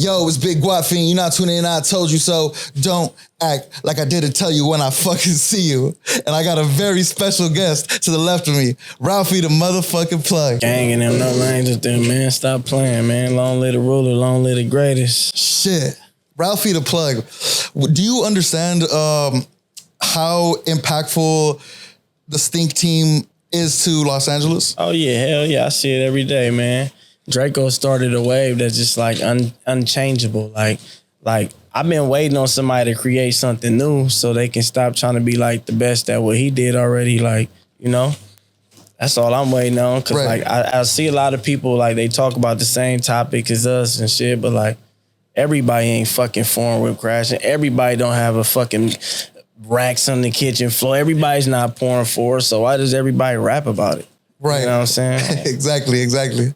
Yo, it's Big Guap Fiend. You're not tuning in. I told you so. Don't act like I didn't tell you when I fucking see you. And I got a very special guest to the left of me, Ralfy the motherfucking plug. Gang and them no lanes with them, man. Stop playing, man. Long live the ruler, long live the greatest. Shit. Ralfy the plug. Do you understand how impactful the Stinc team is to Los Angeles? Oh, yeah. Hell yeah. I see it every day, man. Draco started a wave that's just like unchangeable. Like I've been waiting on somebody to create something new so they can stop trying to be like the best at what he did already. Like, you know, that's all I'm waiting on. Cause like I see a lot of people like they talk about the same topic as us and shit, but like everybody ain't fucking foreign whip crashing. Everybody don't have a fucking racks on the kitchen floor. Everybody's not pouring for it. So why does everybody rap about it? Right. You know what I'm saying? Exactly.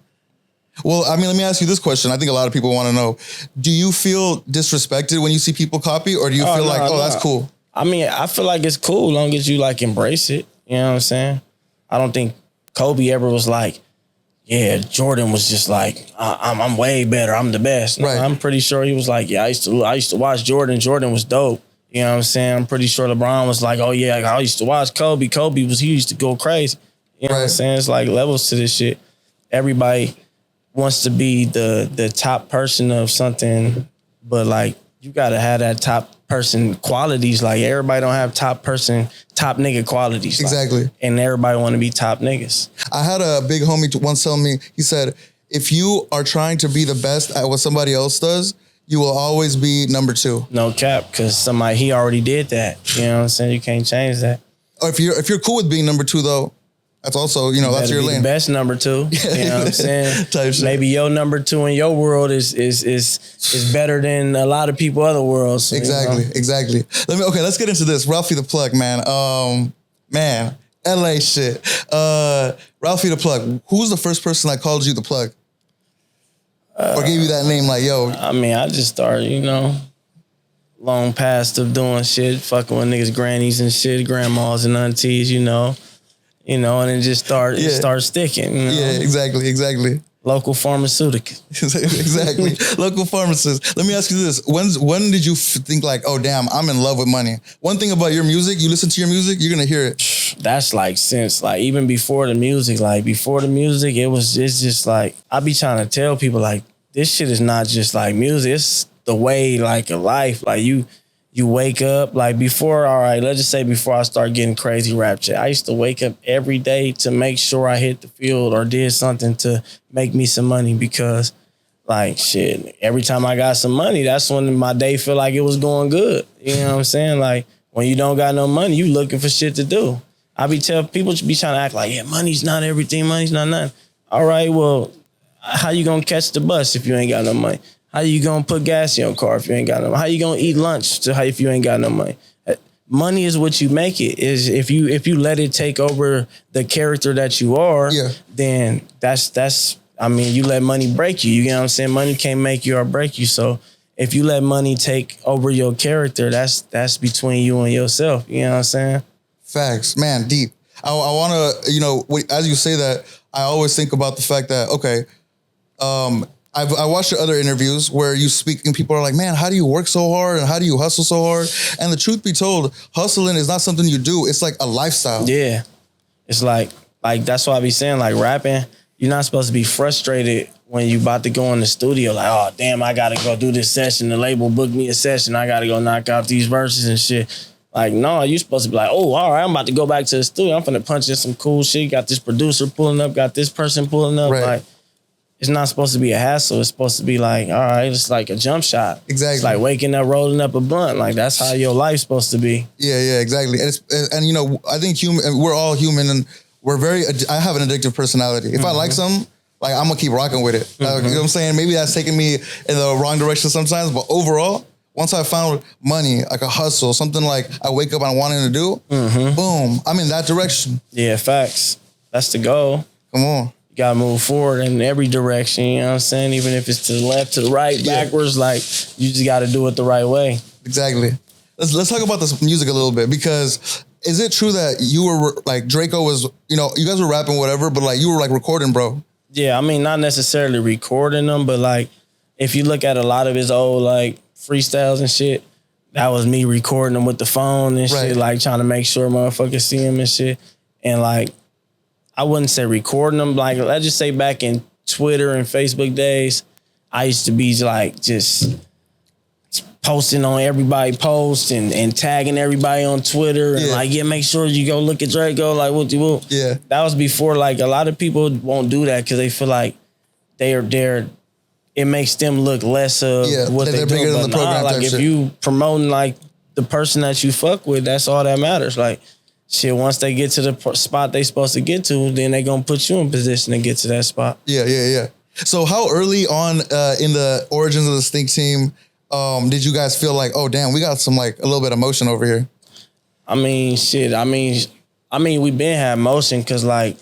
Well, I mean, let me ask you this question. I think a lot of people want to know. Do you feel disrespected when you see people copy, or do you feel like, that's cool? I mean, I feel like it's cool as long as you like embrace it. You know what I'm saying? I don't think Kobe ever was like, yeah, Jordan was just like, I'm way better. I'm the best. No, I'm pretty sure he was like, yeah, I used to watch Jordan. Jordan was dope. You know what I'm saying? I'm pretty sure LeBron was like, oh yeah, I used to watch Kobe. He used to go crazy. You know what I'm saying? It's like levels to this shit. Everybody wants to be the top person of something, but like you gotta have that top person qualities. Like everybody don't have top nigga qualities. Exactly. Like, and everybody want to be top niggas. I had a big homie once tell me, he said, if you are trying to be the best at what somebody else does, you will always be number two. No cap, because he already did that. You know what I'm saying? You can't change that. Or if you're cool with being number two though, that's also, you know, that's your lane. The best number two. You know what I'm saying? Type shit. Maybe your number two in your world is better than a lot of people other worlds. So, exactly. Let's get into this. Ralfy the plug, man. LA shit. Ralfy the plug. Who's the first person that called you the plug? Or gave you that name like, yo? I mean, I just started, you know, long past of doing shit, fucking with niggas' grannies and shit, grandmas and aunties, you know, and it just started sticking. You know? Yeah, exactly. Local pharmaceutical. Exactly. Local pharmacist. Let me ask you this. When did you think like, oh, damn, I'm in love with money? One thing about your music, you listen to your music, you're going to hear it. That's like since like even before the music, it's just like, I be trying to tell people like, this shit is not just like music. It's the way like a life. Like you wake up like before, all right, let's just say before I start getting crazy rap shit, I used to wake up every day to make sure I hit the field or did something to make me some money because like shit, every time I got some money, that's when my day feel like it was going good. You know what I'm saying? Like when you don't got no money, you looking for shit to do. People should be trying to act like, yeah, money's not everything, money's not nothing. All right, well, how you gonna catch the bus if you ain't got no money? How you gonna put gas in your car if you ain't got no money? How you gonna eat lunch if you ain't got no money? Money is what you make it. Is if you let it take over the character that you are, then that's I mean, you let money break you. You know what I'm saying? Money can't make you or break you. So if you let money take over your character, that's between you and yourself. You know what I'm saying? Facts, man, deep. I want to, you know, as you say that, I always think about the fact that, okay, I watched your other interviews where you speak and people are like, man, how do you work so hard and how do you hustle so hard? And the truth be told, hustling is not something you do. It's like a lifestyle. Yeah. It's like that's why I be saying like rapping, you're not supposed to be frustrated when you about to go in the studio. Like, oh, damn, I got to go do this session. The label booked me a session. I got to go knock out these verses and shit. Like, no, you're supposed to be like, oh, all right, I'm about to go back to the studio. I'm finna punch in some cool shit. Got this producer pulling up, got this person pulling up. Right. Like, it's not supposed to be a hassle. It's supposed to be like, all right, it's like a jump shot. Exactly. It's like waking up, rolling up a blunt. Like, that's how your life's supposed to be. Yeah, exactly. And you know, I think we're all human and I have an addictive personality. If I like something, like, I'm gonna keep rocking with it. You know what I'm saying? Maybe that's taking me in the wrong direction sometimes, but overall, once I found money, like a hustle, something like I wake up and I wanted to do, boom, I'm in that direction. Yeah, facts. That's the goal. Come on. You gotta move forward in every direction, you know what I'm saying? Even if it's to the left, to the right, backwards, like, you just gotta do it the right way. Exactly. Let's talk about this music a little bit, because is it true that you were, like, Draco was, you know, you guys were rapping whatever, but, like, you were, like, recording, bro? Yeah, I mean, not necessarily recording them, but, like, if you look at a lot of his old like freestyles and shit, that was me recording them with the phone and shit, like trying to make sure motherfuckers see him and shit. And like, I wouldn't say recording them, like let's just say back in Twitter and Facebook days, I used to be like just posting on everybody posts and tagging everybody on Twitter and like, yeah, make sure you go look at Draco, like what you will. Yeah. That was before, like a lot of people won't do that because they feel like it makes them look less of what they're bigger than the program. Like if you promoting like the person that you fuck with, that's all that matters. Like shit, once they get to the spot they supposed to get to, then they gonna put you in position to get to that spot. Yeah. So how early on in the origins of the Stinc team did you guys feel like, oh damn, we got some like a little bit of motion over here? I mean, shit. I mean, we been had motion because like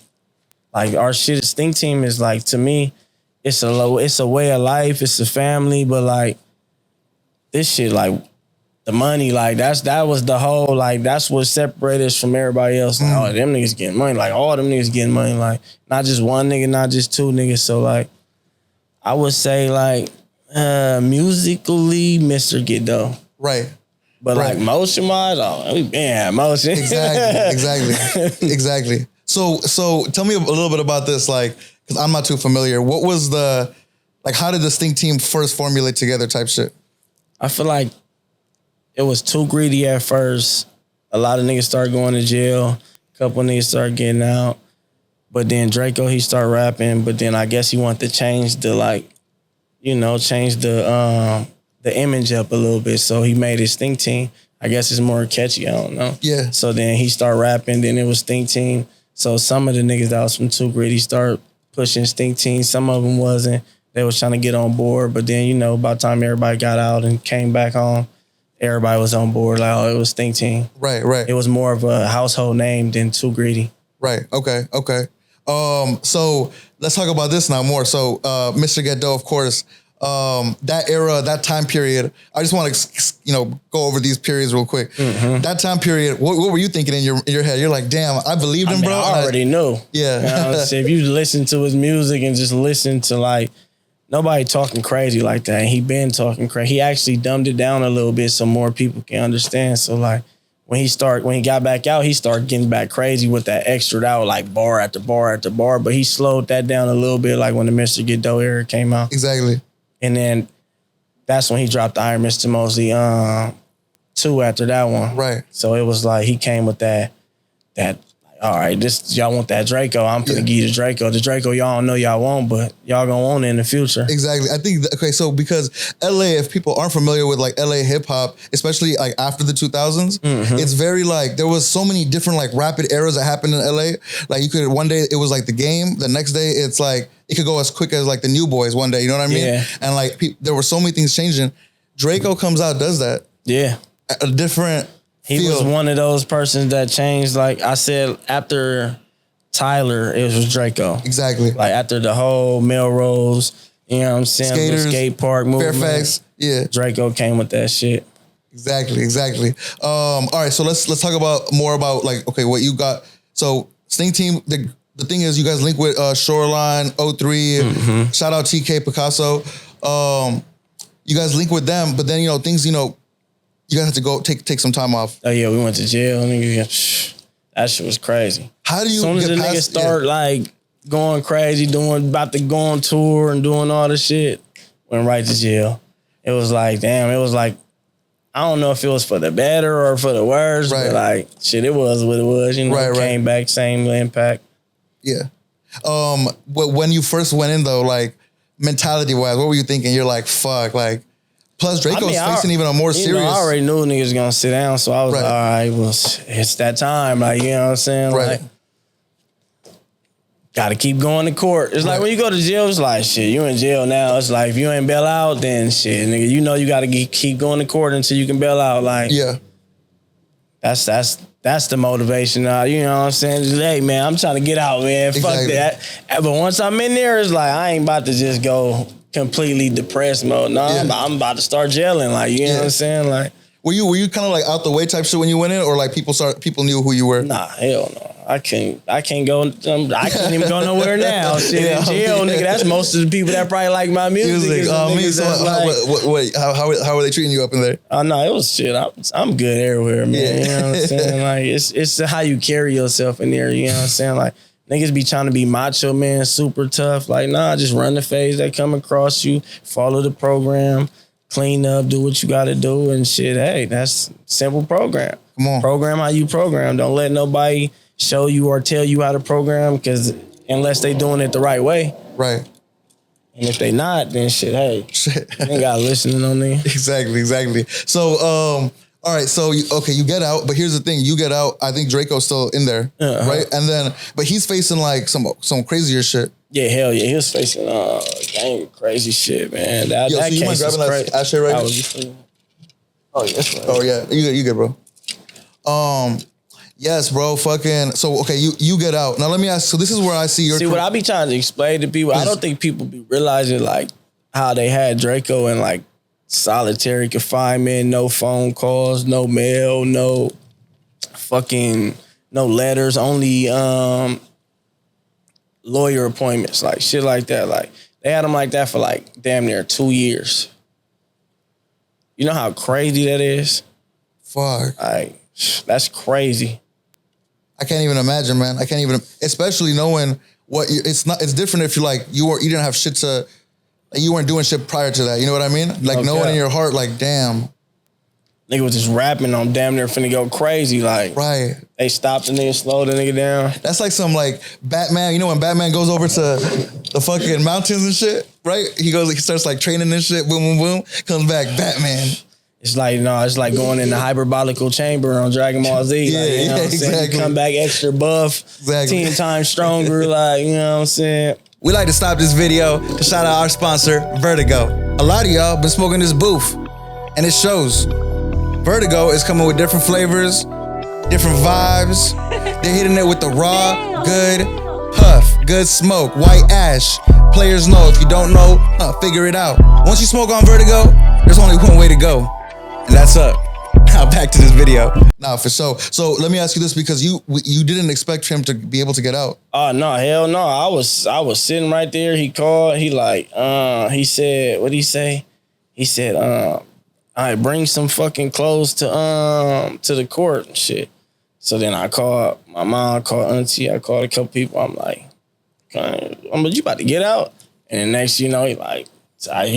our shit, Stinc team is like, to me, it's a way of life, it's a family, but like this shit, like the money, like that was the whole, like that's what separated us from everybody else. Like, oh, them niggas getting money, like all them niggas getting money, like not just one nigga, not just two niggas. So like, I would say like musically, Mr. Ghetto. Right. But like motion wise, we been had motion. Exactly. So tell me a little bit about this, like, because I'm not too familiar. What was how did the Stinc team first formulate together type shit? I feel like it was too greedy at first. A lot of niggas started going to jail. A couple niggas started getting out. But then Draco, he started rapping. But then I guess he wanted to change the image up a little bit. So he made his Stinc team. I guess it's more catchy. I don't know. Yeah. So then he started rapping. Then it was Stinc team. So some of the niggas that was from Too Greedy started pushing Stinc team. Some of them wasn't. They was trying to get on board. But then, by the time everybody got out and came back home, everybody was on board. Like, oh, it was Stinc team. Right. It was more of a household name than Too Greedy. Right. Okay. So let's talk about this now more. So Mr. Ghetto, of course, that era, that time period, I just want to, go over these periods real quick. Mm-hmm. That time period, what were you thinking in your head? You're like, damn, I believed him, bro. I already knew. Yeah. If you listen to his music and just listen to like, nobody talking crazy like that. And he been talking crazy. He actually dumbed it down a little bit so more people can understand. So like, when he got back out, he started getting back crazy with that extra out, like bar after bar after bar. But he slowed that down a little bit, like when the Mr. Ghetto era came out. Exactly. And then that's when he dropped the Iron Mr. Mosley 2 after that one. Right. So it was like he came with that all right, y'all want that Draco, I'm finna give you the Draco. The Draco y'all don't know y'all want, but y'all gonna want it in the future. Exactly. I think, so because LA, if people aren't familiar with like LA hip hop, especially like after the 2000s, it's very like, there was so many different like rapid eras that happened in LA. Like you could, one day it was like The Game, the next day it's like, it could go as quick as like the New Boys one day, you know what I mean? Yeah. And like there were so many things changing. Draco comes out, does that. Yeah. A different He was one of those persons that changed. Like I said, after Tyler, it was Draco. Exactly. Like after the whole Melrose, you know what I'm saying? Skaters, the skate park movement. Fairfax, yeah. Draco came with that shit. Exactly. All right, so let's talk more about like, okay, what you got. So Stinc team, the thing is you guys link with Shoreline, 03, shout out TK Picasso. You guys link with them, but then things, you guys have to go take some time off. Oh yeah, we went to jail. That shit was crazy. How do you? As soon as the niggas start like going crazy, about to go on tour and doing all the shit, went right to jail. It was like, damn. It was like, I don't know if it was for the better or for the worse, but like shit, it was what it was. Came back, same impact. Yeah. When you first went in though, like mentality wise, what were you thinking? You're like, fuck, like. Plus, Draco's facing even a more serious. I already knew niggas was gonna sit down, so I was like, all right, well, it's that time. Like, you know what I'm saying? Right. Like, gotta keep going to court. It's like when you go to jail, it's like, shit, you in jail now. It's like, if you ain't bail out, then shit, nigga, you gotta keep going to court until you can bail out. Like, yeah. That's the motivation. You know what I'm saying? Just, hey, man, I'm trying to get out, man. Exactly. Fuck that. But once I'm in there, it's like, I ain't about to just go completely depressed mode. No, I'm about to start gelling. Like, you know what I'm saying? Like, were you kind of like out the way type shit when you went in, or like people knew who you were? Nah, hell no. I can't go. I can't even go nowhere now. Shit, in jail, nigga. That's most of the people that probably like my music. How are they treating you up in there? Oh no, it was shit. I'm good everywhere, man. Yeah. You know what I'm saying? Like it's how you carry yourself in there. You know what I'm saying? Like niggas be trying to be macho, man, super tough. Like nah, just run the phase that come across you. Follow the program. Clean up, do what you got to do, and shit. Hey, that's simple program. Come on, program how you program. Don't let nobody show you or tell you how to program, because unless they doing it the right way, right. And if they not, then shit. Hey, you ain't got to listen to no nigga. Exactly. So, all right. So, you get out, but here's the thing: you get out. I think Draco's still in there, right? And then, but he's facing like some crazier shit. Yeah, hell yeah. He was facing gang crazy shit, man. That so you case mind grabbing that ashtray right now? Oh, yeah, that's right. Oh, yeah. You good, bro. Yes, bro. Fucking. So, okay, you get out. Now, let me ask. So, this is where I see your... See, what I be trying to explain to people, I don't think people be realizing, like, how they had Draco in, like, solitary confinement, no phone calls, no mail, no letters, only... lawyer appointments, like shit like that. Like they had him like that for like damn near 2 years. You know how crazy that is? Fuck. Like that's crazy. I can't even imagine, man. I can't even, especially knowing what it's different if you didn't have shit to, like you weren't doing shit prior to that. You know what I mean? Like knowing in your heart, like damn. Nigga was just rapping on damn near finna go crazy. Like, right. They stopped the nigga, slowed the nigga down. That's like some like Batman, you know when Batman goes over to the fucking mountains and shit, right? He starts like training and shit, boom, boom, boom, comes back, Batman. It's like going in the hyperbolical chamber on Dragon Ball Z. Yeah, like, you know what I'm saying? exactly. You come back extra buff, 10 times stronger, like, you know what I'm saying? We like to stop this video to shout out our sponsor, Vertigo. A lot of y'all been smoking this booth, and it shows. Vertigo is coming with different flavors, different vibes. They're hitting it with the raw, good puff, good smoke, white ash. Players know. If you don't know, figure it out. Once you smoke on Vertigo, there's only one way to go, and that's up. Now back to this video. Nah, for sure. So let me ask you this, because you didn't expect him to be able to get out. Oh no, hell no. I was sitting right there. He called. He like, he said, what'd he say? He said, I bring some fucking clothes to the court and shit. So then I called my mom, called auntie, I called a couple people. I'm like, but you about to get out? And then next you know, he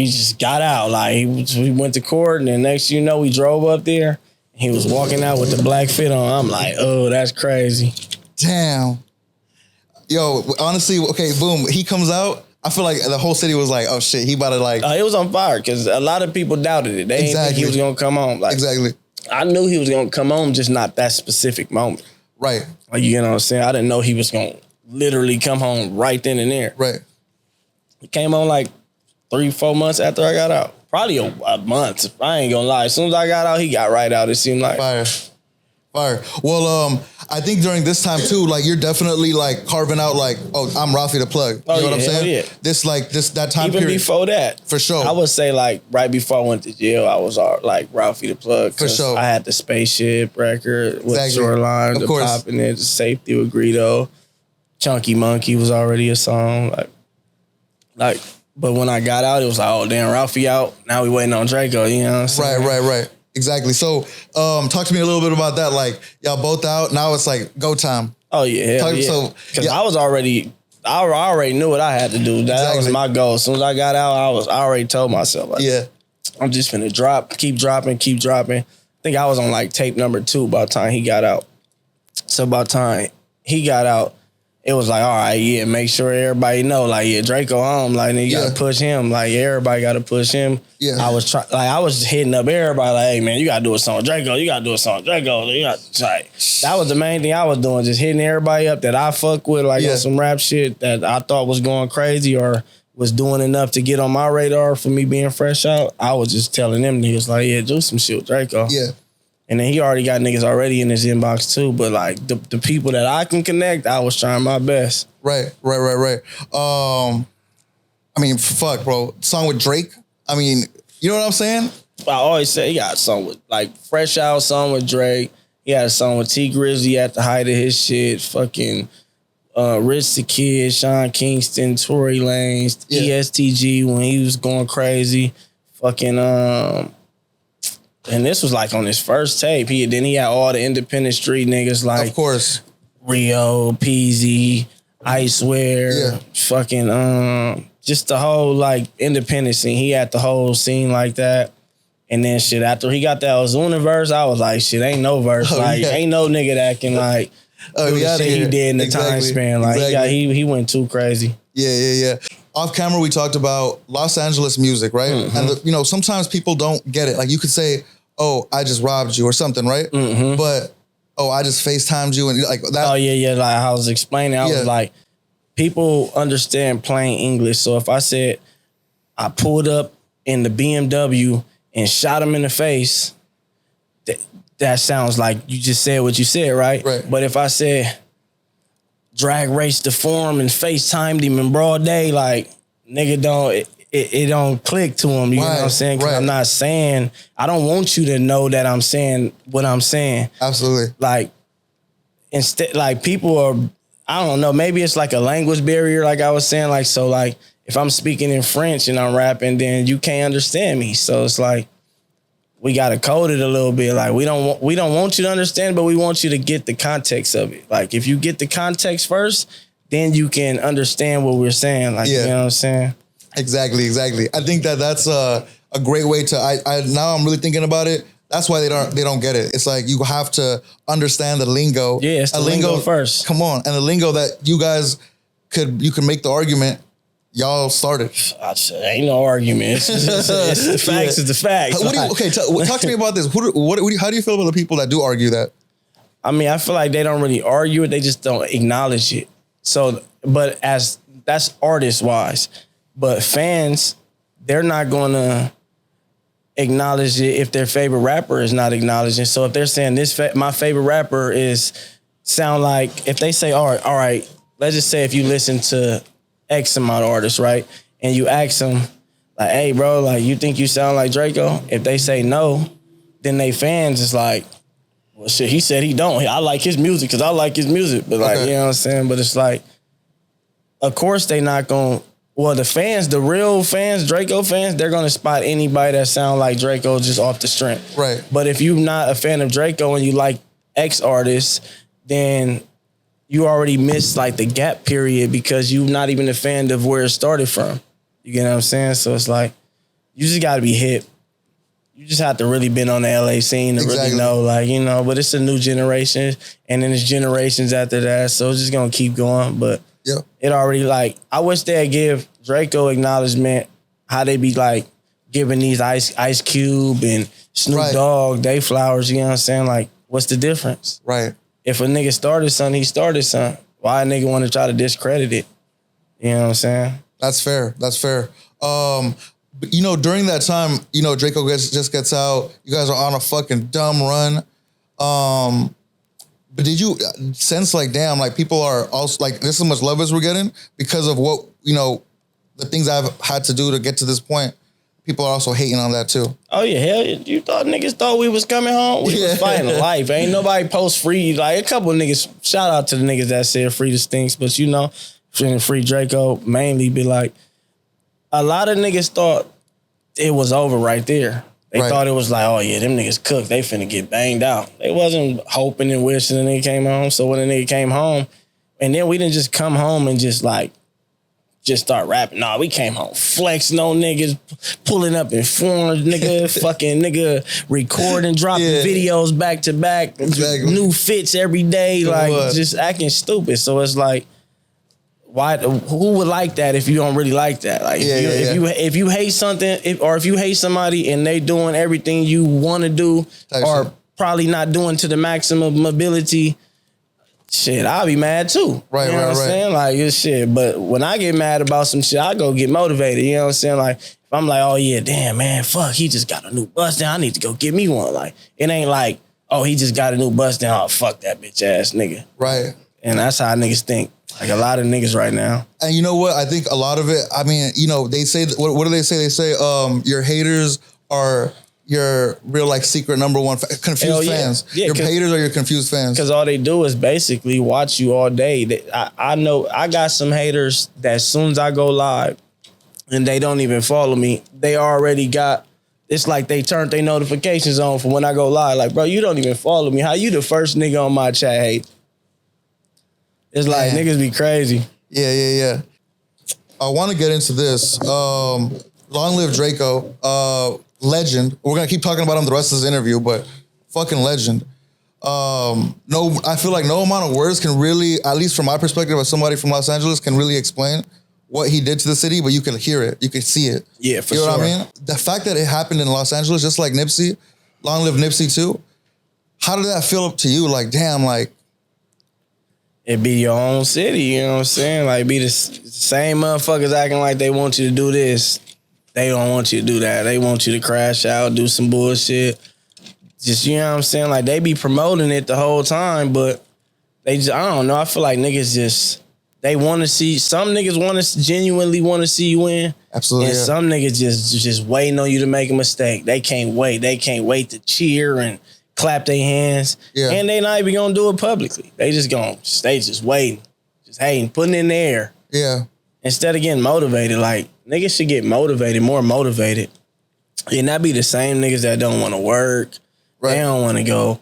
just got out. Like he went to court, and then next you know, we drove up there. And he was walking out with the black fit on. I'm like, oh, that's crazy. Damn. Yo, honestly, okay, boom. He comes out. I feel like the whole city was like, oh shit, he about to like... it was on fire, because a lot of people doubted it. They didn't think he was going to come home. Like, exactly. I knew he was going to come home, just not that specific moment. Right. Like, you know what I'm saying? I didn't know he was going to literally come home right then and there. Right. He came on like 3-4 months after I got out. Probably a month. I ain't going to lie. As soon as I got out, he got right out, it seemed like. Fire. Well, I think during this time too, like you're definitely like carving out like, oh, I'm Ralfy the plug. You know what I'm saying? Yeah. That time even period. Before that. For sure. I would say like right before I went to jail, I was like Ralfy the plug. For sure. I had the Spaceship record with Shoreline, the Poppin' It, the Safety with Greedo. Chunky Monkey was already a song. Like, but when I got out, it was like, oh damn, Ralfy out. Now we waiting on Draco, you know what I'm saying? Right. Exactly. So, talk to me a little bit about that. Like, y'all both out. Now it's like go time. Oh yeah, hell yeah. So, because I already knew what I had to do. That was my goal. As soon as I got out, I already told myself, like, I'm just finna keep dropping. I think I was on like tape number 2 by the time he got out. So by the time he got out, it was like, all right, yeah, make sure everybody know, like, yeah, Draco home, like, you gotta push him, like, everybody gotta push him. Yeah, I was hitting up everybody, like, hey man, you gotta do a song with Draco, you gotta do a song with Draco. That was the main thing I was doing, just hitting everybody up that I fuck with, like, on some rap shit that I thought was going crazy or was doing enough to get on my radar for me being fresh out. I was just telling them niggas, like, yeah, do some shit with Draco. Yeah. And then he already got niggas already in his inbox too. But like the people that I can connect, I was trying my best. Right. I mean, fuck, bro. Song with Drake. I mean, you know what I'm saying? I always say he got a song with like fresh out song with Drake. He had a song with T Grizzly at the height of his shit. Fucking Rich the Kid, Sean Kingston, Tory Lanez, ESTG when he was going crazy. Fucking and this was like on his first tape. Then he had all the independent street niggas like, of course, Rio, Peasy, I Swear, fucking just the whole like independent scene. He had the whole scene like that. And then shit, after he got that Ozuna verse, I was like, shit, ain't no verse. Ain't no nigga that can like do the shit he did in the time span. Like he went too crazy. Yeah. Off camera, we talked about Los Angeles music, right? And you know, sometimes people don't get it. Like you could say, "Oh, I just robbed you" or something, right? But I just FaceTimed you and like that. Oh yeah. Like I was explaining, I was like, people understand plain English. So if I said I pulled up in the BMW and shot him in the face, that sounds like you just said what you said, right? Right. But if I said drag raced the form and FaceTimed him in broad day, like nigga it don't click to him. You know what I'm saying? Because I'm not saying, I don't want you to know that I'm saying what I'm saying. Absolutely. Like instead, like people are, I don't know, maybe it's like a language barrier, like I was saying, like so like if I'm speaking in French and I'm rapping, then you can't understand me. So it's like we gotta code it a little bit. Like we don't want you to understand, but we want you to get the context of it. Like if you get the context first, then you can understand what we're saying. Like you know what I'm saying? Exactly. I think that's a great way to. I now I'm really thinking about it. That's why they don't get it. It's like you have to understand the lingo. Yeah, it's the lingo first. Come on, and the lingo that you guys you can make the argument. Y'all started. Ain't no argument. It's the facts. It's the facts. Talk to me about this. How do you feel about the people that do argue that? I mean, I feel like they don't really argue it. They just don't acknowledge it. So, but that's artist wise. But fans, they're not going to acknowledge it if their favorite rapper is not acknowledging. So if they're saying my favorite rapper sound like, if they say, all right, let's just say if you listen to X amount of artists, right? And you ask them, like, hey, bro, like, you think you sound like Draco? If they say no, then they fans is like, well, shit, he said he don't. I like his music because I like his music. But like, you know what I'm saying? But it's like, of course they not going to, well, the fans, the real fans, Draco fans, they're going to spot anybody that sound like Draco just off the strength. Right. But if you're not a fan of Draco and you like X artists, then you already missed like the gap period because you're not even a fan of where it started from. You get what I'm saying? So it's like, you just got to be hip. You just have to really been on the LA scene to really know, like, you know, but it's a new generation and then it's generations after that. So it's just going to keep going. But it already like, I wish they'd give Draco acknowledgement how they be like giving these Ice Cube and Snoop Dogg, they flowers, you know what I'm saying? Like, what's the difference? Right. If a nigga started something, he started something. Why a nigga want to try to discredit it? You know what I'm saying? That's fair. But, you know, during that time, you know, Draco just gets out. You guys are on a fucking dumb run. But did you sense like, damn, like people are also like, this is how much love as we're getting because of what, you know, the things I've had to do to get to this point. People are also hating on that too. Oh yeah, hell, you thought niggas thought we was coming home? We was fighting life. Ain't nobody post free. Like a couple of niggas, shout out to the niggas that said free the Stinks, but you know, free Draco mainly be like, a lot of niggas thought it was over right there. They thought it was like, oh yeah, them niggas cooked. They finna get banged out. They wasn't hoping and wishing the nigga came home. So when the nigga came home, and then we didn't just come home and just start rapping. Nah, we came home flexing on niggas, pulling up in forms, nigga, fucking nigga, recording, dropping videos back to back, new fits every day, like just acting stupid. So it's like, why? Who would like that if you don't really like that? Like, if you hate something, or if you hate somebody and they doing everything you want to do, or probably not doing to the maximum ability, shit, I'll be mad too. Right, you know what I'm saying? Like, it's shit. But when I get mad about some shit, I go get motivated. You know what I'm saying? Like, if I'm like, oh yeah, damn, man, fuck, he just got a new bus down. I need to go get me one. Like, it ain't like, oh, he just got a new bus down. Oh, fuck that bitch ass nigga. Right. And that's how niggas think. Like a lot of niggas right now. And you know what? I think a lot of it, I mean, you know, they say, what do they say? They say your haters are your real like secret number one confused fans? Yeah, your haters or your confused fans? Because all they do is basically watch you all day. I know I got some haters that as soon as I go live and they don't even follow me, they already got, it's like they turned their notifications on for when I go live. Like, bro, you don't even follow me. How you the first nigga on my chat hate? It's like, niggas be crazy. Yeah. I want to get into this. Long live Draco. Legend. We're going to keep talking about him the rest of this interview, but fucking legend. No, I feel like no amount of words can really, at least from my perspective as somebody from Los Angeles, can really explain what he did to the city, but you can hear it. You can see it. Yeah, for sure. You know what I mean? The fact that it happened in Los Angeles, just like Nipsey, long live Nipsey too. How did that feel up to you? Like, damn, like. It be your own city, you know what I'm saying? Like, be the same motherfuckers acting like they want you to do this. They don't want you to do that. They want you to crash out, do some bullshit. Just, you know what I'm saying? Like, they be promoting it the whole time, but they just, I don't know. I feel like niggas just, they want to see, some niggas genuinely want to see you win. Absolutely. And some niggas just waiting on you to make a mistake. They can't wait. They can't wait to cheer and clap their hands. Yeah. And they not even gonna do it publicly. They just waiting. Just hating, putting it in the air. Yeah. Instead of getting motivated, like, niggas should get motivated, more motivated. And that be the same niggas that don't want to work. Right. They don't want to go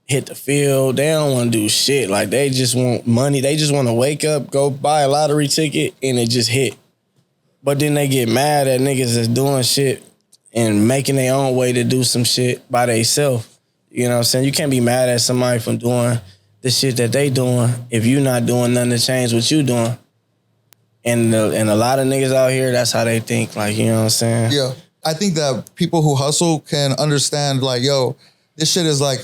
hit the field. They don't want to do shit. Like, they just want money. They just want to wake up, go buy a lottery ticket, and it just hit. But then they get mad at niggas that's doing shit and making their own way to do some shit by themselves. You know what I'm saying? You can't be mad at somebody from doing the shit that they doing if you not doing nothing to change what you doing. And a lot of niggas out here, that's how they think. Like, you know what I'm saying? Yeah. I think that people who hustle can understand, like, yo, this shit is like,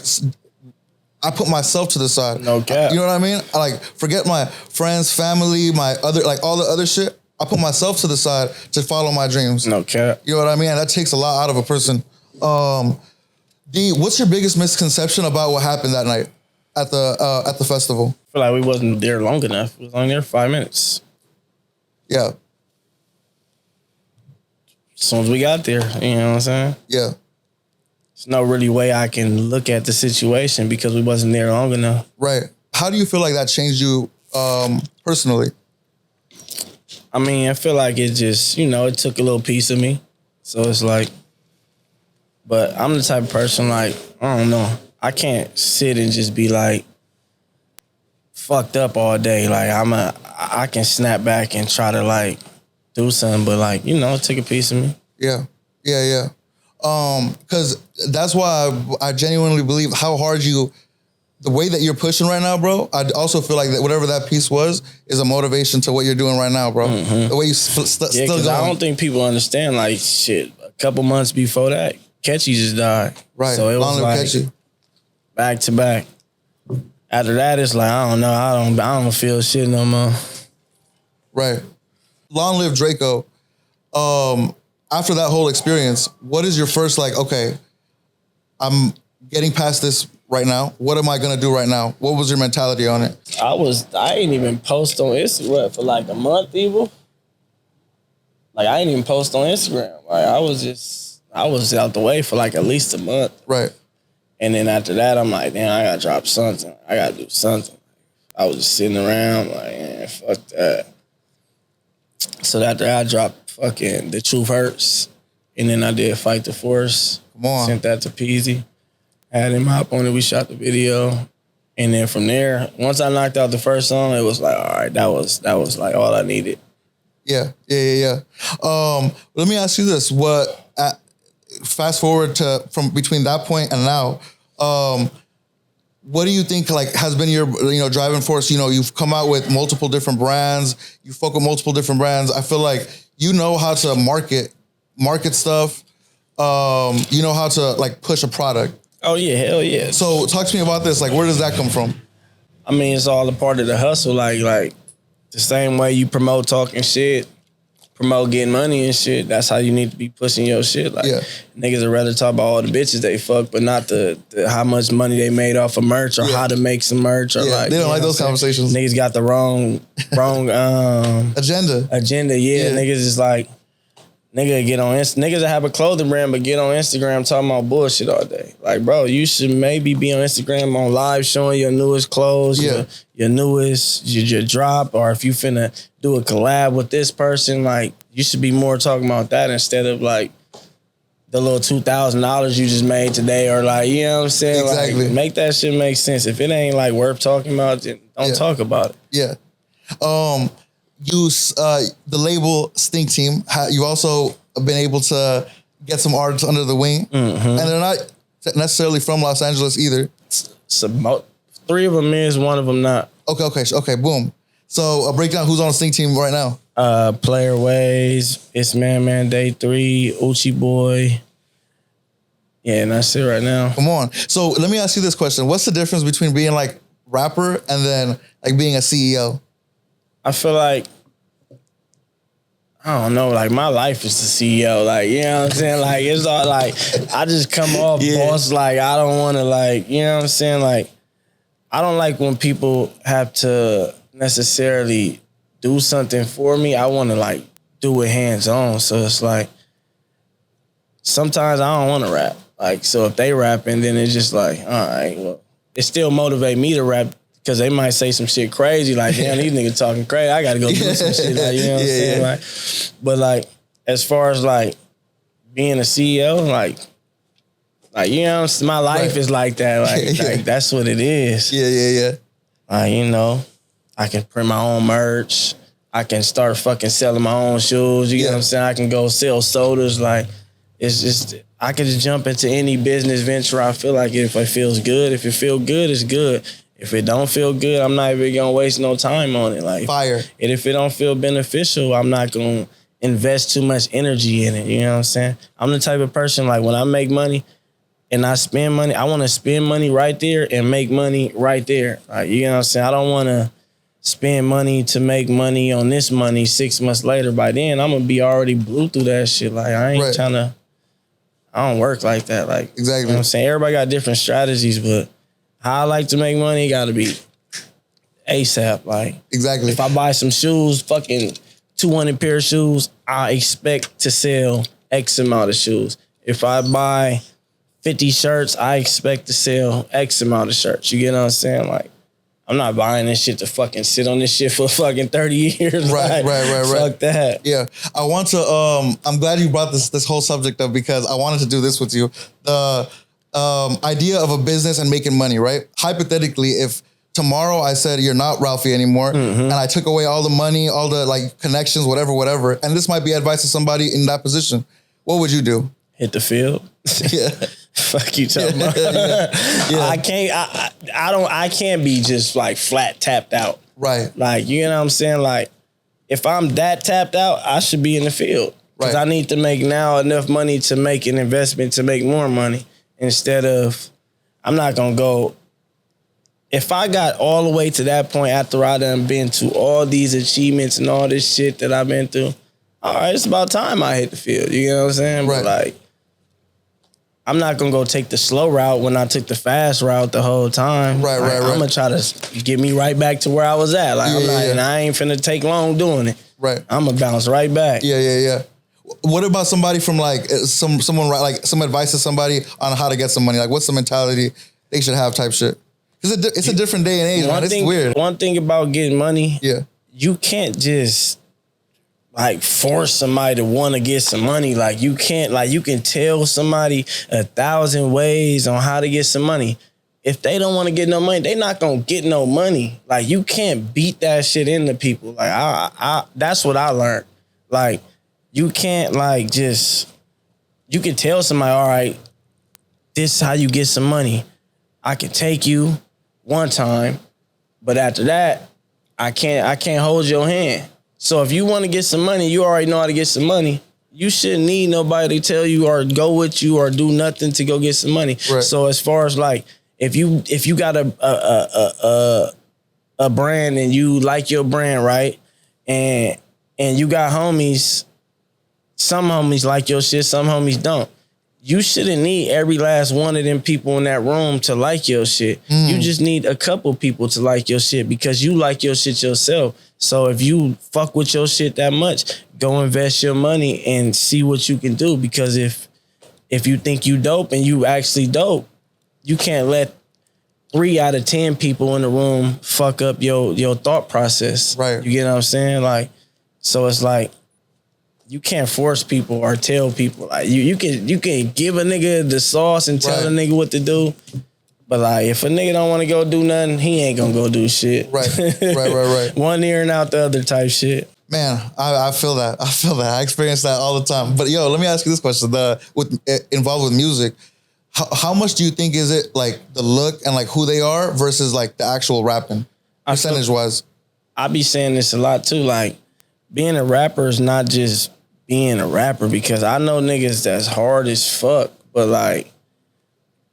I put myself to the side. No cap. You know what I mean? I like, forget my friends, family, my other, like all the other shit. I put myself to the side to follow my dreams. No cap. You know what I mean? And that takes a lot out of a person. D, what's your biggest misconception about what happened that night at the festival? I feel like we wasn't there long enough. We was only there 5 minutes. Yeah. As soon as we got there, you know what I'm saying? Yeah. There's no really way I can look at the situation because we wasn't there long enough. Right. How do you feel like that changed you personally? I mean, I feel like it just, you know, it took a little piece of me. So it's like, but I'm the type of person, like, I don't know. I can't sit and just be like fucked up all day. Like, I can snap back and try to like do something, but like, you know, it took a piece of me. Yeah. Cause that's why I genuinely believe how hard the way that you're pushing right now, bro. I also feel like that whatever that piece was is a motivation to what you're doing right now, bro. Mm-hmm. The way you still going. I don't think people understand, like, shit, a couple months before that, Catchy just died. Right. So it was like Catchy. Back to back. After that, it's like, I don't know. I don't feel shit no more. Right. Long live Draco. After that whole experience, what is your first, like, okay, I'm getting past this right now. What am I going to do right now? What was your mentality on it? I ain't even post on Instagram for like a month, even. Like, I ain't even post on Instagram. Like, I was out the way for like at least a month. Right. And then after that, I'm like, damn, I got to drop something. I got to do something. I was just sitting around like, man, fuck that. So after I dropped fucking The Truth Hurts, and then I did Fight the Force. Come on. Sent that to Peasy. Had him hop on it. We shot the video. And then from there, once I knocked out the first song, it was like, all right, that was like all I needed. Yeah. Let me ask you this. Fast forward to from between that point and now, what do you think like has been your driving force? You know, you've come out with multiple different brands, you fuck with multiple different brands. I feel like you know how to market stuff. You know how to like push a product. Oh yeah, hell yeah. So talk to me about this. Like, where does that come from? I mean, it's all a part of the hustle. Like the same way you promote talking shit, promote getting money and shit. That's how you need to be pushing your shit. Like, niggas would rather talk about all the bitches they fuck, but not the how much money they made off of merch or how to make some merch or like. They don't like those conversations. Niggas got the wrong agenda. Agenda, yeah. Niggas is like, Niggas that have a clothing brand but get on Instagram talking about bullshit all day. Like, bro, you should maybe be on Instagram on live showing your newest clothes, your newest, your drop, or if you finna do a collab with this person, like, you should be more talking about that instead of like the little $2,000 you just made today, or like, you know what I'm saying? Exactly. Like, make that shit make sense. If it ain't like worth talking about, then don't talk about it. Yeah. Use the label Stinc team. You've also been able to get some artists under the wing, and they're not necessarily from Los Angeles either. So, 3 of them is, 1 of them not. Okay. Boom. So a breakdown. Who's on the Stinc team right now? Player Ways, It's Man Day 3, Uchi Boy. Yeah, and that's it right now. Come on. So let me ask you this question: what's the difference between being like rapper and then like being a CEO? I feel like, I don't know, like my life is the CEO. Like, you know what I'm saying? Like, it's all like, I just come off boss. Like, I don't want to, like, you know what I'm saying? Like, I don't like when people have to necessarily do something for me. I want to like do it hands on. So it's like, sometimes I don't want to rap. Like, so if they rapping, then it's just like, all right, well, it still motivate me to rap. Because they might say some shit crazy, like, damn, these niggas talking crazy. I got to go do some shit, like, you know what I'm saying? Like, but, like, as far as, like, being a CEO, like you know, my life is like that. Like, that's what it is. Yeah. Like, you know, I can print my own merch. I can start fucking selling my own shoes. You know what I'm saying? I can go sell sodas. Like, it's just, I can just jump into any business venture I feel like if it feels good. If it feel good, it's good. If it don't feel good, I'm not even gonna waste no time on it. Like, fire. And if it don't feel beneficial, I'm not gonna invest too much energy in it. You know what I'm saying? I'm the type of person, like, when I make money and I spend money, I want to spend money right there and make money right there. Like, you know what I'm saying? I don't want to spend money to make money on this money 6 months later. By then, I'm gonna be already blew through that shit. Like, I ain't trying to. I don't work like that. Like, exactly. You know what I'm saying? Everybody got different strategies, but how I like to make money got to be ASAP. Like, exactly. If I buy some shoes, fucking 200 pair of shoes, I expect to sell X amount of shoes. If I buy 50 shirts, I expect to sell X amount of shirts. You get what I'm saying? Like, I'm not buying this shit to fucking sit on this shit for fucking 30 years. Right. Fuck that. Yeah. I want to, I'm glad you brought this whole subject up because I wanted to do this with you. The idea of a business and making money, right? Hypothetically, if tomorrow I said you're not Ralfy anymore and I took away all the money, all the like connections, whatever, and this might be advice to somebody in that position, what would you do? Hit the field. Yeah. Fuck you talking about. I can't be just like flat tapped out. Right. Like, you know what I'm saying? Like, if I'm that tapped out, I should be in the field. Because I need to make now enough money to make an investment to make more money. Instead of, I'm not going to go, if I got all the way to that point after I done been to all these achievements and all this shit that I've been through, all right, it's about time I hit the field. You know what I'm saying? Right. But like, I'm not going to go take the slow route when I took the fast route the whole time. Right. I'm going to try to get me right back to where I was at. Like, and I ain't finna take long doing it. Right. I'm going to bounce right back. Yeah. What about somebody from like someone like some advice to somebody on how to get some money? Like, what's the mentality they should have type shit? Because it's a different day and age, man. It's weird. One thing about getting money, you can't just like force somebody to want to get some money. Like, you can't, like, you can tell somebody 1,000 ways on how to get some money. If they don't want to get no money, they not gonna get no money. Like, you can't beat that shit into people. Like, I that's what I learned. Like, you can't like just, you can tell somebody, all right, this is how you get some money. I can take you one time, but after that, I can't hold your hand. So if you want to get some money, you already know how to get some money. You shouldn't need nobody to tell you or go with you or do nothing to go get some money. Right. So as far as like, if you got a brand and you like your brand, right? And you got homies, some homies like your shit, some homies don't. You shouldn't need every last one of them people in that room to like your shit. You just need a couple people to like your shit because you like your shit yourself. So if you fuck with your shit that much, go invest your money and see what you can do. Because if you think you dope and you actually dope, you can't let 3 out of 10 people in the room fuck up your thought process. Right. You get what I'm saying? Like, so it's like, you can't force people or tell people. Like, you can give a nigga the sauce and tell a nigga what to do. But like, if a nigga don't want to go do nothing, he ain't gonna go do shit. Right. One ear and out the other type shit. Man, I feel that. I experience that all the time. But yo, let me ask you this question. Involved with music, how much do you think is it like the look and like who they are versus like the actual rapping, percentage wise? I be saying this a lot too. Like, being a rapper is not just being a rapper, because I know niggas that's hard as fuck, but like,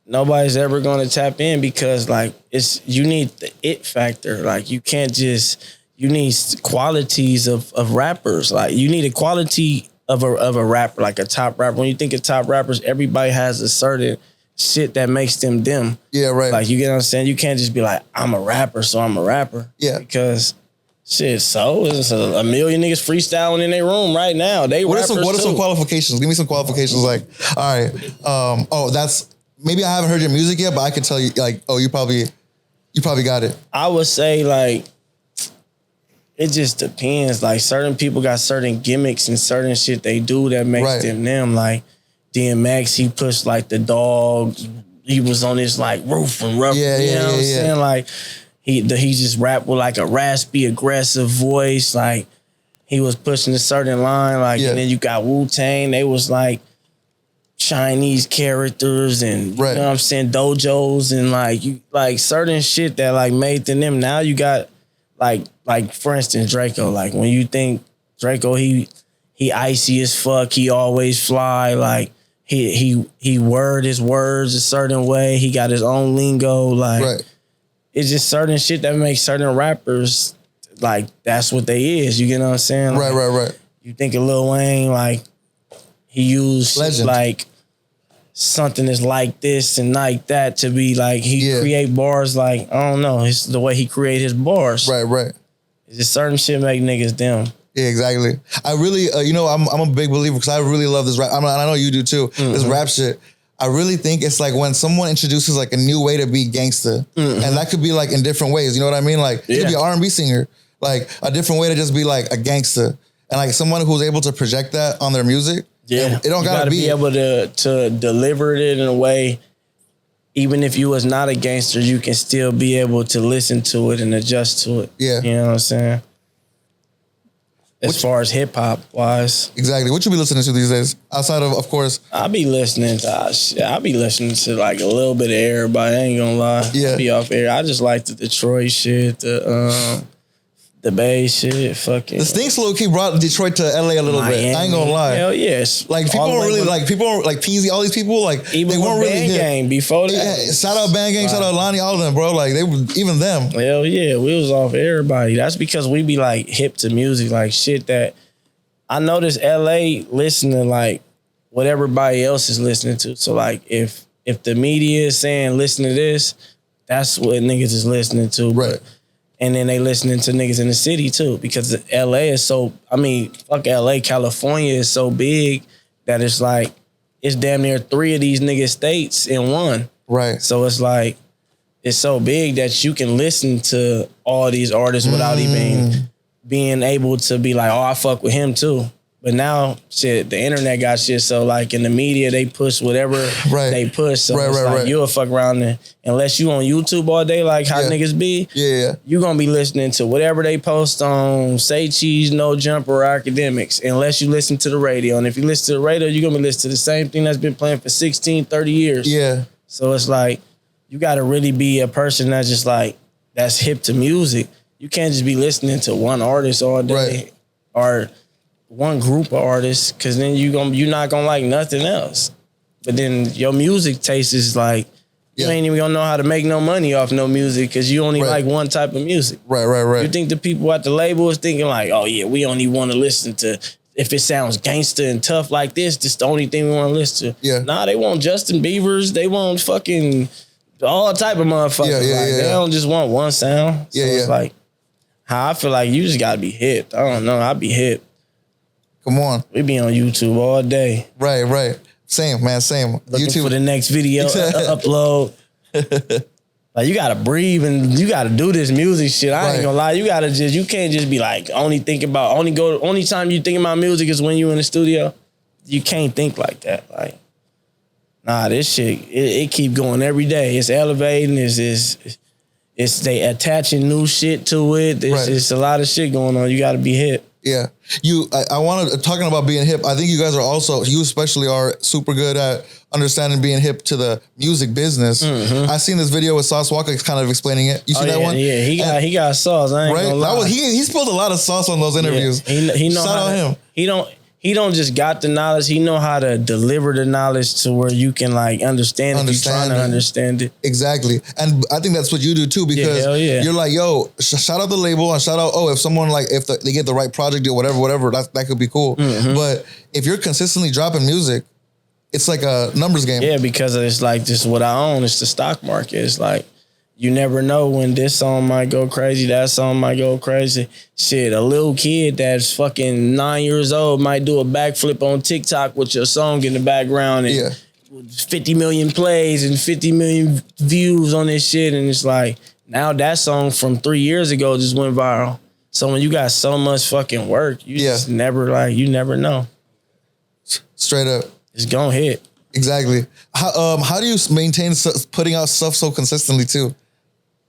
nobody's ever gonna tap in because like you need the it factor. Like, you can't just, you need qualities of rappers. Like, you need a quality of a rapper, like a top rapper. When you think of top rappers, everybody has a certain shit that makes them. Yeah, right. Like, you get what I'm saying? You can't just be like, I'm a rapper, so I'm a rapper. Yeah. Because shit, so it's a million niggas freestyling in their room right now. What are some qualifications? Give me some qualifications. Like, all right, that's, maybe I haven't heard your music yet, but I could tell you, like, oh, you probably got it. I would say, like, it just depends. Like, certain people got certain gimmicks and certain shit they do that makes them. Like, DMX, he pushed like the dog. He was on this like roof and rough. You know what I'm saying? Like, he just rapped with like a raspy, aggressive voice. Like, he was pushing a certain line. Like, and then you got Wu-Tang. They was like Chinese characters and you know what I'm saying, dojos and like certain shit that like made them. Now you got like for instance Draco. Like, when you think Draco, he icy as fuck. He always fly. Like, he word his words a certain way. He got his own lingo. Like, it's just certain shit that makes certain rappers like that's what they is. You get what I'm saying? Like, right. You think of Lil Wayne, like, he used like something that's like this and like that to be like, he create bars like, I don't know, it's the way he create his bars. Right. It's just certain shit make niggas them. Yeah, exactly. I really, I'm a big believer because I really love this rap. I know you do too. This rap shit. I really think it's like when someone introduces like a new way to be gangsta, and that could be like in different ways. You know what I mean? Like, you could be an R&B singer, like a different way to just be like a gangsta, and like someone who's able to project that on their music. Yeah, it don't gotta be able to deliver it in a way. Even if you was not a gangster, you can still be able to listen to it and adjust to it. Yeah, you know what I'm saying. As far as hip hop wise, exactly. What you be listening to these days? Outside of course, I be listening to like a little bit of everybody. I ain't gonna lie. Yeah, I be off air. I just like the Detroit shit, the Bay shit, fucking. The Stinc low key brought Detroit to LA a little bit. I ain't gonna lie. Hell yes. Like, people don't really like Peasy, all these people, like, even they weren't really gang before that. Yeah, shout out Bang Gang, shout out Lonnie, all of them, bro. Like, they were even them. Hell yeah, we was off everybody. That's because we be like hip to music, like shit that I notice LA listening like what everybody else is listening to. So like if the media is saying listen to this, that's what niggas is listening to. Right. And then they listening to niggas in the city too, because LA is so, fuck LA, California is so big that it's like, it's damn near 3 of these niggas states in one. Right. So it's like, it's so big that you can listen to all these artists without even being able to be like, oh, I fuck with him too. But now, shit, the internet got shit. So like in the media, they push whatever they push. So it's like you'll fuck around there. Unless you on YouTube all day, like how niggas be, you gonna be listening to whatever they post on Say Cheese, No Jumper, or Academics, unless you listen to the radio. And if you listen to the radio, you're gonna be listening to the same thing that's been playing for 16, 30 years. Yeah. So it's like, you gotta really be a person that's just like, that's hip to music. You can't just be listening to one artist all day or one group of artists, because then you're not gonna like nothing else. But then your music taste is like, you ain't even gonna know how to make no money off no music because you only like one type of music. Right. You think the people at the label is thinking like, oh yeah, we only want to listen to, if it sounds gangster and tough like this is the only thing we want to listen to. Yeah. Nah, they want Justin Bieber's, they want fucking all type of motherfuckers. They don't just want one sound. So it's like, how I feel like you just gotta be hip. I don't know, I be hip. Come on. We be on YouTube all day. Right. Same, man. Same. Looking YouTube for the next video upload. Like you gotta breathe and you gotta do this music shit. I ain't gonna lie. You can't just be like only time you think about music is when you in the studio. You can't think like that. Like, nah, this shit, it keep going every day. It's elevating. It's they attaching new shit to it. It's a lot of shit going on. You gotta be hip. Yeah. I wanted, talking about being hip, I think you guys are also, you especially are super good at understanding being hip to the music business. I seen this video with Sauce Walker kind of explaining it. You see that one? Yeah, he got sauce. I ain't gonna lie. He spilled a lot of sauce on those interviews. Yeah. He know Shout out him. He don't just got the knowledge. He know how to deliver the knowledge to where you can like understand it. You're trying to understand it. Exactly. And I think that's what you do too, because you're like, yo, shout out the label and shout out, if someone like, if they get the right project or whatever, that could be cool. But if you're consistently dropping music, it's like a numbers game. Yeah, because it's like, this is what I own. It's the stock market. It's like, you never know when this song might go crazy, that song might go crazy. Shit, a little kid that's fucking 9 years old might do a backflip on TikTok with your song in the background and 50 million plays and 50 million views on this shit. And it's like, now that song from 3 years ago just went viral. So when you got so much fucking work, you just never you never know. Straight up. It's gonna hit. Exactly. How do you maintain putting out stuff so consistently too?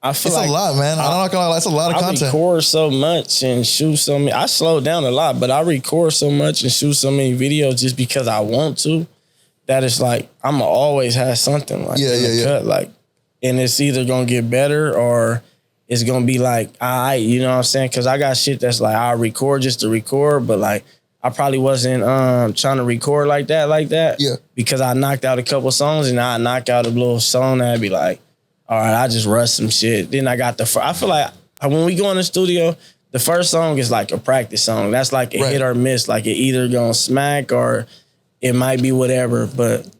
I feel it's a lot, man. I'm not gonna lie, it's a lot of content. I record so much and shoot so many. I slow down a lot, but I record so much and shoot so many videos just because I want to. That it's like I'ma always have something like cut, like, and it's either gonna get better or it's gonna be like, you know what I'm saying? Because I got shit that's like I record just to record, but like I probably wasn't trying to record like that. Yeah. Because I knocked out a couple songs and I knock out a little song that'd be like, all right, I just rushed some shit. Then I got I feel like when we go in the studio, the first song is like a practice song. That's like a hit or miss. Like it either gonna smack or it might be whatever. But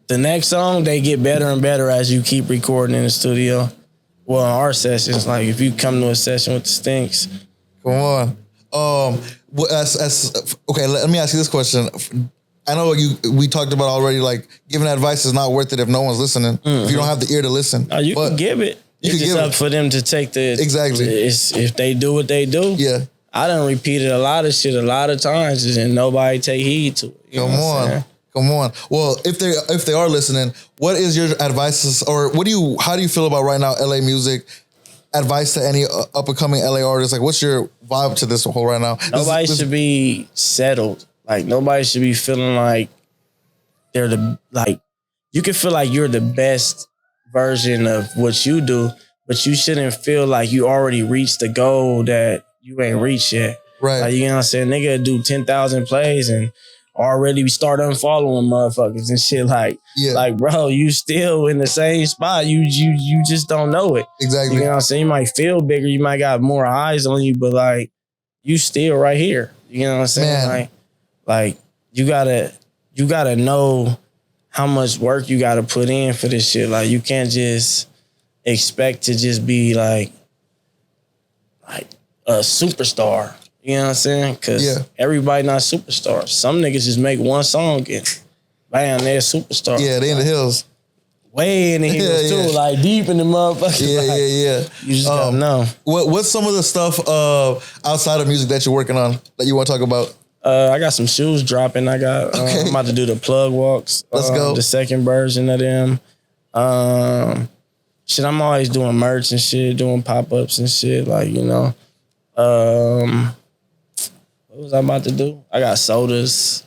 the next song, they get better and better as you keep recording in the studio. Well, in our sessions, like if you come to a session with the Stinks. Come on. Okay, let me ask you this question. I know we talked about already, like giving advice is not worth it if no one's listening. If you don't have the ear to listen. No, you can give it. It's just up for them to take the... Exactly. If they do what they do. Yeah. I done repeated a lot of shit a lot of times and nobody take heed to it. Come on. Well, if they are listening, what is your advice, or how do you feel about right now LA music? Advice to any up and coming LA artists? Like, what's your vibe to this whole right now? Nobody should be settled. Like, nobody should be feeling like they're you can feel like you're the best version of what you do, but you shouldn't feel like you already reached the goal that you ain't reached yet. Right. Like, you know what I'm saying? Nigga do 10,000 plays and already start unfollowing motherfuckers and shit. Like, bro, you still in the same spot. You just don't know it. Exactly. You know what I'm saying? You might feel bigger. You might got more eyes on you, but like, you still right here. You know what I'm saying? Man. Like you gotta know how much work you gotta put in for this shit. Like, you can't just expect to just be like a superstar. You know what I'm saying? Because everybody not superstars. Some niggas just make one song and bam, they're a superstar. Yeah, they in the hills. Way in the hills too, like deep in the motherfucker. Yeah. You just gotta know. What's some of the stuff outside of music that you're working on that you want to talk about? I got some shoes dropping. I'm about to do the plug walks. Let's go. The second version of them. Shit, I'm always doing merch and shit, doing pop-ups and shit. Like, you know. What was I about to do? I got sodas,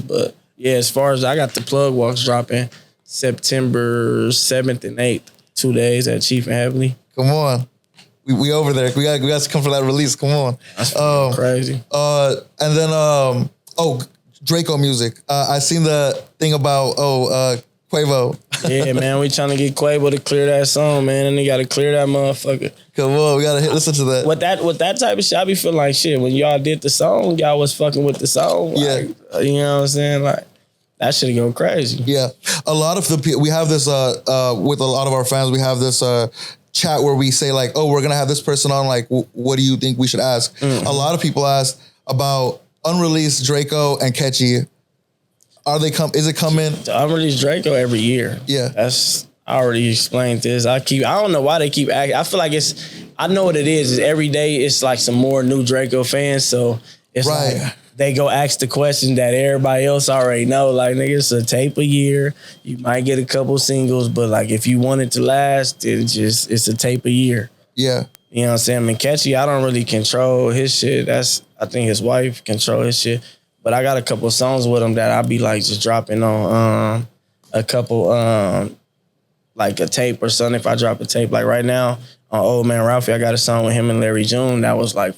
but yeah, as far as I got the plug walks dropping September 7th and 8th, 2 days at Chief and Heavenly. Come on. We over there. We got to come for that release. Come on. That's crazy. And then Draco music. I seen the thing about Quavo. Yeah, man, we trying to get Quavo to clear that song, man, and they got to clear that motherfucker. Come on, we gotta listen to that. With that type of shit, I be feeling like shit. When y'all did the song, y'all was fucking with the song. Like, you know what I'm saying? Like, that shit go crazy. Yeah, a lot of we have this with a lot of our fans. We have this chat where we say like, oh, we're gonna have this person on. Like, what do you think we should ask? A lot of people ask about unreleased Draco and Catchy, is it coming? The unreleased Draco every year. Yeah. I already explained this. I don't know why they keep acting. I feel like I know what it is every day it's like some more new Draco fans. So it's like they go ask the question that everybody else already know. Like, nigga, it's a tape a year. You might get a couple singles, but like if you want it to last, it's a tape a year. Yeah. You know what I'm saying? I mean, Catchy, I don't really control his shit. I think his wife control his shit. But I got a couple songs with him that I be like just dropping on a couple like a tape or something. If I drop a tape, like right now on Old Man Ralfy, I got a song with him and Larry June that was like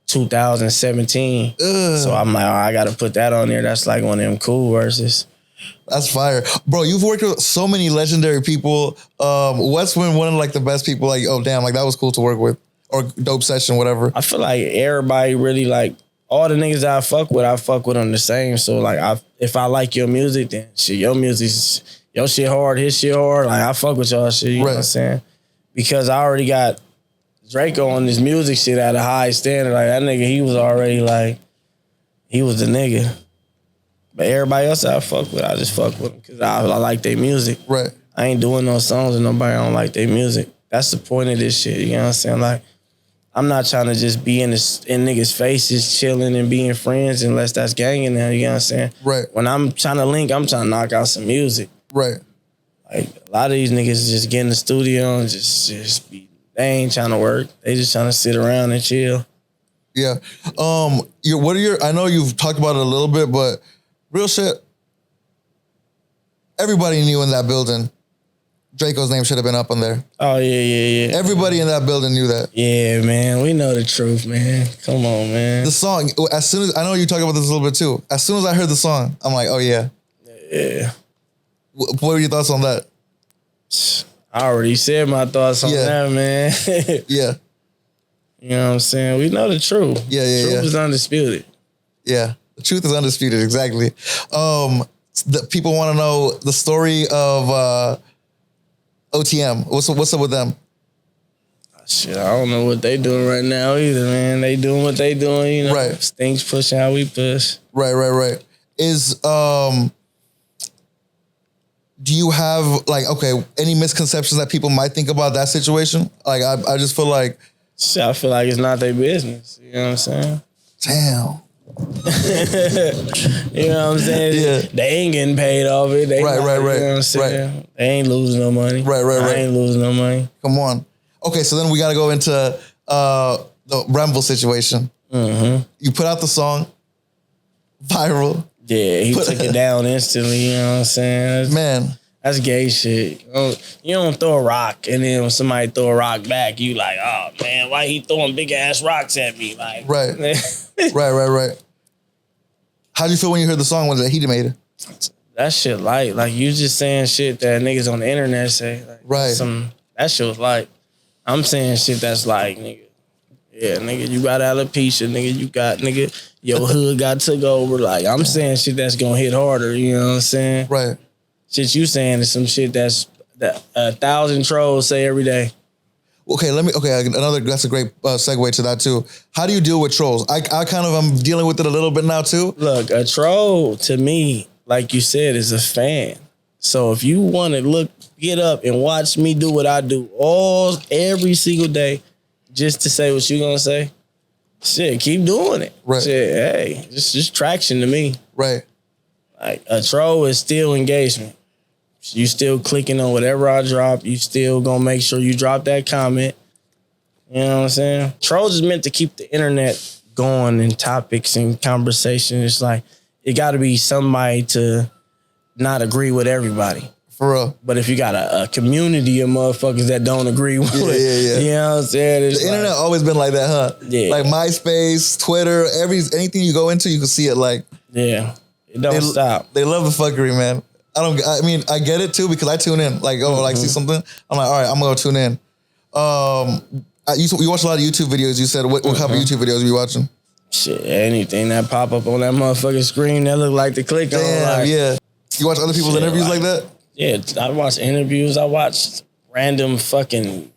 2017. So I'm like, I got to put that on there. That's like one of them cool verses. That's fire. Bro, you've worked with so many legendary people. What's been one of like the best people, like, oh damn, like that was cool to work with, or dope session, whatever? I feel like everybody really like, all the niggas that I fuck with them the same. So like if I like your music, then shit, your shit hard, his shit hard. Like I fuck with y'all shit, you know what I'm saying? Because I already got Draco on this music shit at a high standard. Like that nigga, he was already like, he was the nigga. But everybody else that I fuck with, I just fuck with them because I like their music. Right. I ain't doing no songs with nobody I don't like their music. That's the point of this shit, you know what I'm saying? Like, I'm not trying to just be in niggas' faces chilling and being friends unless that's ganging now, you know what I'm saying? Right. When I'm trying to link, I'm trying to knock out some music. Right. Like, a lot of these niggas just get in the studio and just be, they ain't trying to work. They just trying to sit around and chill. Yeah. I know you've talked about it a little bit, but real shit, everybody knew in that building Draco's name should have been up on there. Oh, yeah. Everybody in that building knew that. Yeah, man. We know the truth, man. Come on, man. The song, as soon as, I know you talked about this a little bit too. As soon as I heard the song, I'm like, oh, yeah. Yeah. What were your thoughts on that? I already said my thoughts on that, man. Yeah. You know what I'm saying? We know the truth. Yeah. Truth is undisputed. Yeah. The truth is undisputed, exactly. The people want to know the story of OTM. What's up with them? Shit, I don't know what they doing right now either, man. They doing what they doing, you know. Right. Stink's pushing how we push. Right. Is do you have like, okay, any misconceptions that people might think about that situation? Like I just feel like shit, I feel like it's not their business. You know what I'm saying? Damn. You know what I'm saying? Yeah. They ain't getting paid off it. Right. You know what I'm saying? Right. They ain't losing no money. Right. I ain't losing no money. Come on. Okay, so then we got to go into the Ramble situation. Mm-hmm. You put out the song, viral. Yeah, he took it down instantly. You know what I'm saying? That's gay shit. You don't throw a rock and then when somebody throw a rock back, you like, oh man, why he throwing big ass rocks at me? Like, right. How'd you feel when you heard the song? Was it he made it? That shit light. Like you just saying shit that niggas on the internet say. Like, right. That shit was light. I'm saying shit that's like, nigga. Yeah, nigga, you got alopecia, nigga, your hood got took over. Like, I'm saying shit that's gonna hit harder, you know what I'm saying? Right. Shit you saying is some shit that 1,000 trolls say every day. Okay, that's a great segue to that too. How do you deal with trolls? I kind of am dealing with it a little bit now too. Look, a troll to me, like you said, is a fan. So if you want to get up and watch me do what I do every single day, just to say what you gonna say, shit, keep doing it. Right. Shit, hey, just traction to me. Right. Like a troll is still engagement. You still clicking on whatever I drop. You still gonna make sure you drop that comment. You know what I'm saying? Trolls is meant to keep the internet going and topics and conversation. It's like it got to be somebody to not agree with everybody. For real. But if you got a community of motherfuckers that don't agree with it, you know what I'm saying? The internet always been like that, huh? Yeah. Like MySpace, Twitter, anything you go into, you can see it. Like, yeah, it don't stop. They love the fuckery, man. I get it too because I tune in. Like, like see something, I'm like, all right, I'm gonna go tune in. You watch a lot of YouTube videos. You said what kind of YouTube videos are you watching? Shit, anything that pop up on that motherfucking screen that look like to click on. Like, yeah. You watch other people's interviews like that? Yeah, I watch interviews. I watch random fucking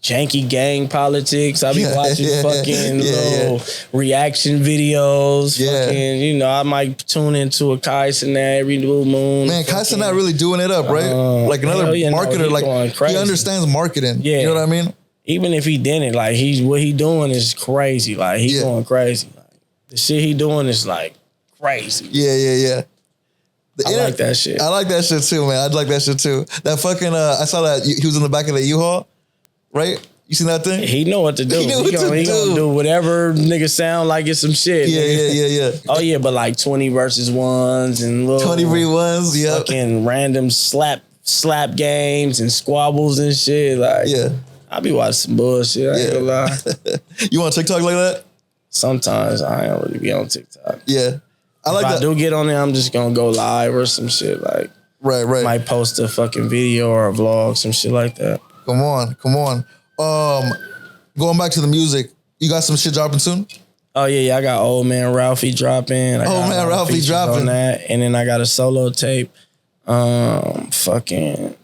janky gang politics. I be watching fucking little reaction videos. Yeah. Fucking, you know, I might tune into a Kai Cenat every blue moon. Man, Kai Cenat really doing it up, right? Like another marketer, he understands marketing. Yeah. You know what I mean? Even if he didn't, like what he doing is crazy. Like he going crazy. Like, the shit he doing is like crazy. Yeah. I like that shit. I like that shit too, man. I'd like that shit too. That fucking, I saw that he was in the back of the U-Haul, right? You seen that thing? He know what to do. He gonna do whatever nigga sound like it's some shit. Yeah. Oh yeah, but like 20 versus ones and little 20v1s, yeah. Fucking random slap games and squabbles and shit. Like I be watching some bullshit. I ain't gonna lie. You on TikTok like that? Sometimes I don't really be on TikTok. Yeah. If I do get on there, I'm just gonna go live or some shit. Like right. Might post a fucking video or a vlog, some shit like that. Come on. Going back to the music, you got some shit dropping soon? Oh yeah, I got Old Man Ralfy dropping. Ralfy dropping on that, and then I got a solo tape. Fucking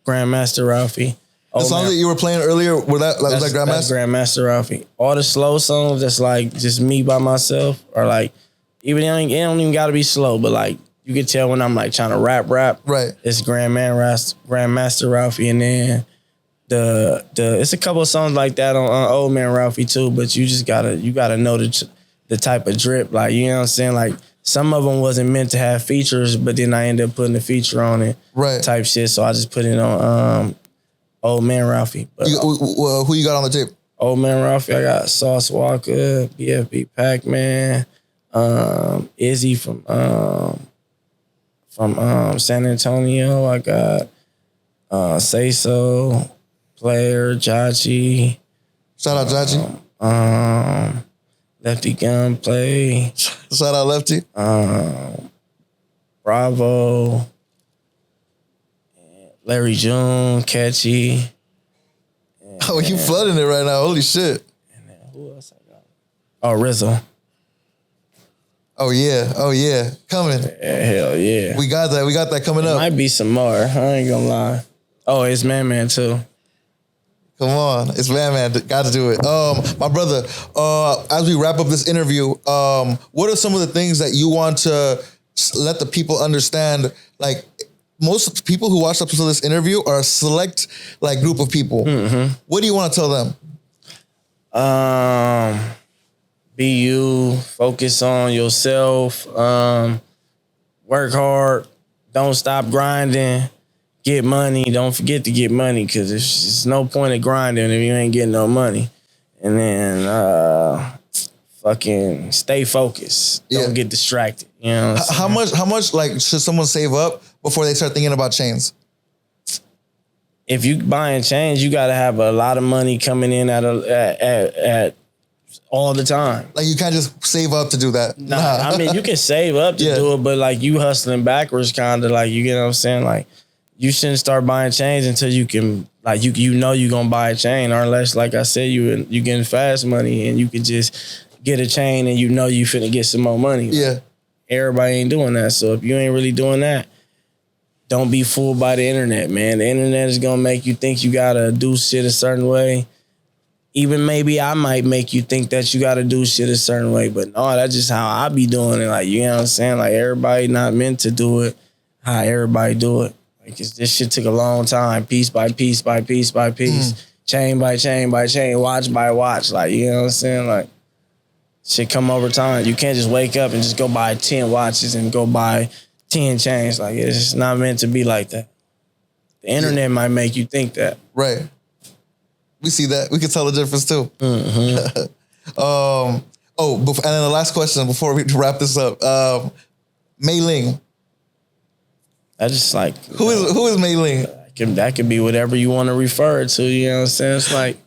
Grandmaster Ralfy. The song that you were playing earlier, was that Grandmaster? That's Grandmaster Ralfy. All the slow songs that's like just me by myself, or like it don't even gotta be slow, but like you can tell when I'm like trying to rap. Right. It's Grandmaster Ralfy, and then the it's a couple of songs like that on Old Man Ralfy too, but you gotta know the type of drip, like, you know what I'm saying, like some of them wasn't meant to have features, but then I ended up putting a feature on it, right? Type shit. So I just put it on Old Man Ralfy. But who you got on the tape? Old Man Ralfy, I got Sauce Walker, BFB Pac-Man, Izzy from San Antonio. I got Say So, Player, Jachi. Shout out Jachi. Lefty Gunplay. Shout out Lefty. Bravo. Larry June, Catchy. Oh, you flooding it right now. Holy shit. And then who else I got? Oh, Rizzo. Oh yeah. Coming. Yeah, hell yeah. We got that coming up. Might be some more. I ain't gonna lie. Oh, it's Man too. Come on. It's Man. Got to do it. My brother, as we wrap up this interview, what are some of the things that you want to let the people understand? Like, most people who watch up to this interview are a select group of people. Mm-hmm. What do you want to tell them? Be you. Focus on yourself. Work hard. Don't stop grinding. Get money. Don't forget to get money, because there's no point of grinding if you ain't getting no money. And then fucking stay focused. Don't get distracted. You know what I'm saying? How much should someone save up before they start thinking about chains? If you buying chains, you got to have a lot of money coming in at all the time. Like, you can't just save up to do that. Nah. I mean, you can save up to do it, but like you hustling backwards, kind of, like, you get what I'm saying? Like, you shouldn't start buying chains until you can, like, you know you're gonna buy a chain, or unless, like I said, you getting fast money and you can just get a chain and you know you finna get some more money. Yeah. Everybody ain't doing that. So if you ain't really doing that, don't be fooled by the internet, man. The internet is gonna make you think you gotta do shit a certain way. Even maybe I might make you think that you gotta do shit a certain way, but no, that's just how I be doing it. Like, you know what I'm saying? Like, everybody not meant to do it how everybody do it. Like, this shit took a long time, piece by piece by piece by piece, chain by chain by chain, watch by watch. Like, you know what I'm saying? Like, shit come over time. You can't just wake up and just go buy 10 watches and go buy 10 chains. Like, it's just not meant to be like that. The internet might make you think that. Right. We see that. We can tell the difference too. Mm-hmm. And then the last question before we wrap this up. Mei Ling. I just like, who is Mei Ling? That could be whatever you want to refer it to. You know what I'm saying? It's like,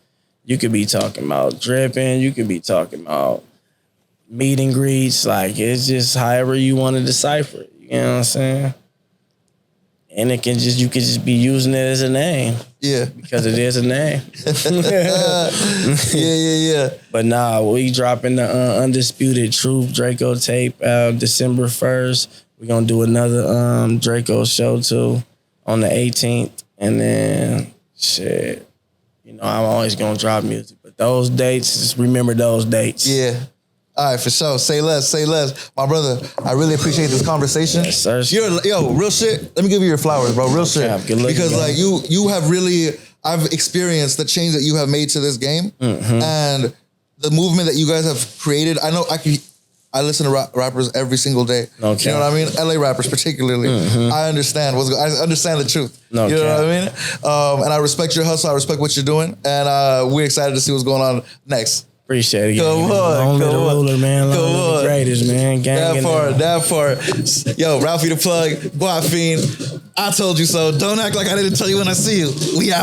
you could be talking about dripping. You could be talking about meet and greets. Like, it's just however you want to decipher it. You know what I'm saying? And you could just be using it as a name. Yeah. Because it is a name. Yeah. But nah, we dropping the Undisputed Truth Draco tape December 1st. We're going to do another Draco show too on the 18th. And then, shit, you know, I'm always gonna drop music. But those dates, just remember those dates. Yeah. All right, for sure. Say less, say less. My brother, I really appreciate this conversation. Yes, sir. Yo, real shit. Let me give you your flowers, bro. Real shit. Good looking, because man. like you have really, I've experienced the change that you have made to this game and the movement that you guys have created. I know I listen to rappers every single day. Okay. You know what I mean? LA rappers particularly. I understand I understand the truth. No you know cap. what I mean? And I respect your hustle. I respect what you're doing. And we're excited to see what's going on next. Appreciate it. Come on, Long live the come on. ruler, man. Long Come live on. the greatest, man. Gang That part. Yo, Ralfy the plug, Boy Fiend. I told you so. Don't act like I didn't tell you when I see you. We out.